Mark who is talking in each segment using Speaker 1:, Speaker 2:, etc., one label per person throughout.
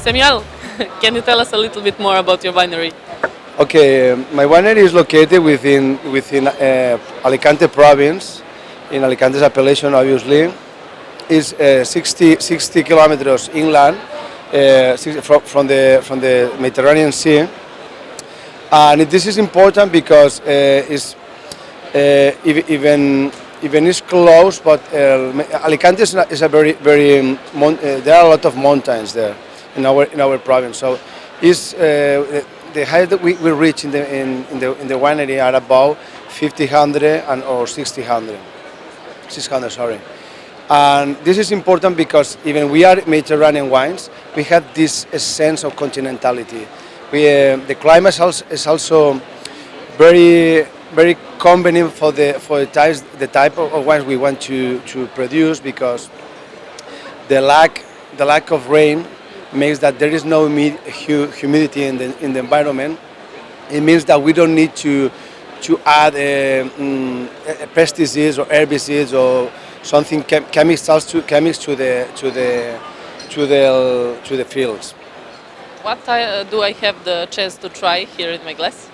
Speaker 1: Samuel, can you tell us a little bit more about your winery?
Speaker 2: Okay, my winery is located within Alicante province, in Alicante's appellation, obviously. Is 60 kilometers inland from the Mediterranean Sea, and this is important because even it's close, but Alicante is a very there are a lot of mountains there in our province. So is the height that we reach in the winery are about 5000 or 600, sorry. And this is important because even we are Mediterranean wines, we have this sense of continentality. The climate is also very convenient for the type of wines we want to produce, because the lack of rain makes that there is no humidity in the environment. It means that we don't need to add pesticides or herbicides or something chemicals to the fields.
Speaker 1: What do I have the chance to try here in my glass?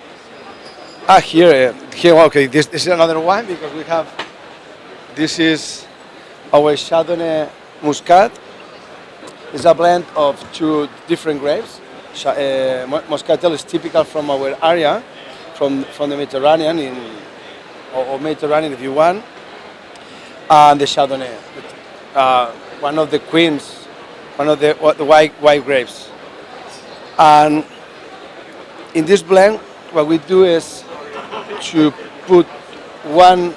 Speaker 2: Here, okay, this is another wine, because we have, this is our Chardonnay Muscat. It's a blend of two different grapes. Muscatel is typical from our area, from the Mediterranean, or Mediterranean if you want. And the Chardonnay, one of the queens, one of the white grapes. And in this blend, what we do is to put one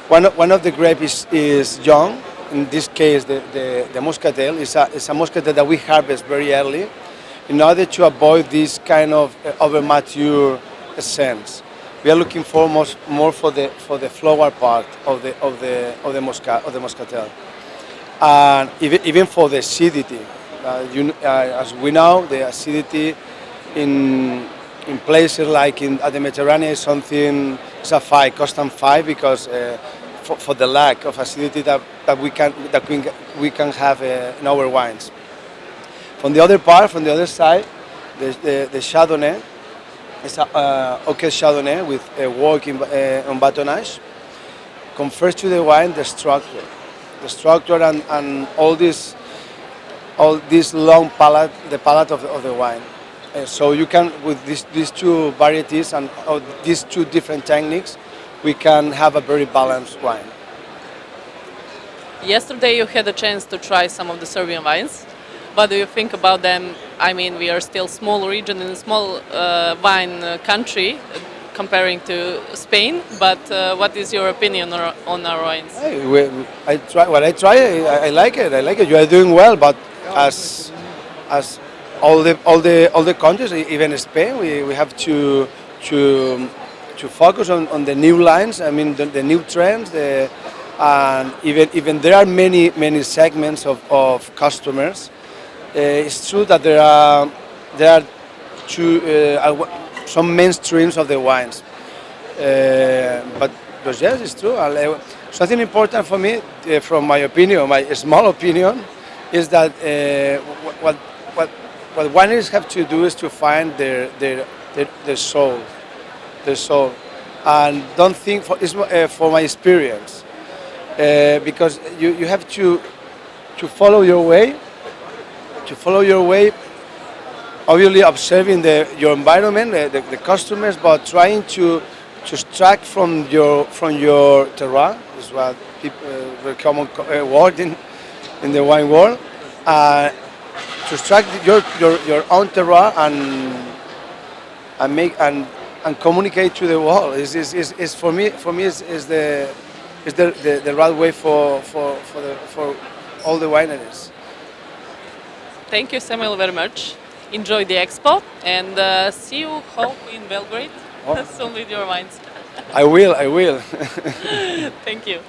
Speaker 2: of the grapes is young. In this case, the Muscatel is a Muscatel that we harvest very early, in order to avoid this kind of over mature scents. We are looking for more for the flower part of the Muscatel, and even for the acidity. As we know, the acidity in places like at the Mediterranean is something. It's a constant 5, because for the lack of acidity that we can have in our wines. From the other side, the Chardonnay. It's a okay Chardonnay with a work on batonnage. Confers to the wine the structure and all this long palate, the palate of the wine. So you can, with these two varieties and these two different techniques, we can have a very balanced wine.
Speaker 1: Yesterday you had a chance to try some of the Serbian wines. What do you think about them? I mean, we are still small region and a small wine country comparing to Spain, but what is your opinion on our wines?
Speaker 2: I like it. You are doing well, but as all the countries, even Spain, we have to focus on the new lines. I mean, the new trends. And even there are many segments of customers. It's true that there are some mainstreams of the wines, but yes, it's true. Something important for me, from my opinion, my small opinion, is that what wineries have to do is to find their soul, and don't think for my experience, because you have to follow your way. Obviously observing your environment, the customers, but trying to extract from your terroir, is what people very common word in the wine world, to extract your own terroir and make and communicate to the world. Is for me is the right way for all the wineries.
Speaker 1: Thank you, Samuel, very much. Enjoy the expo, and see you, hope, in Belgrade soon with your wines.
Speaker 2: I will.
Speaker 1: Thank you.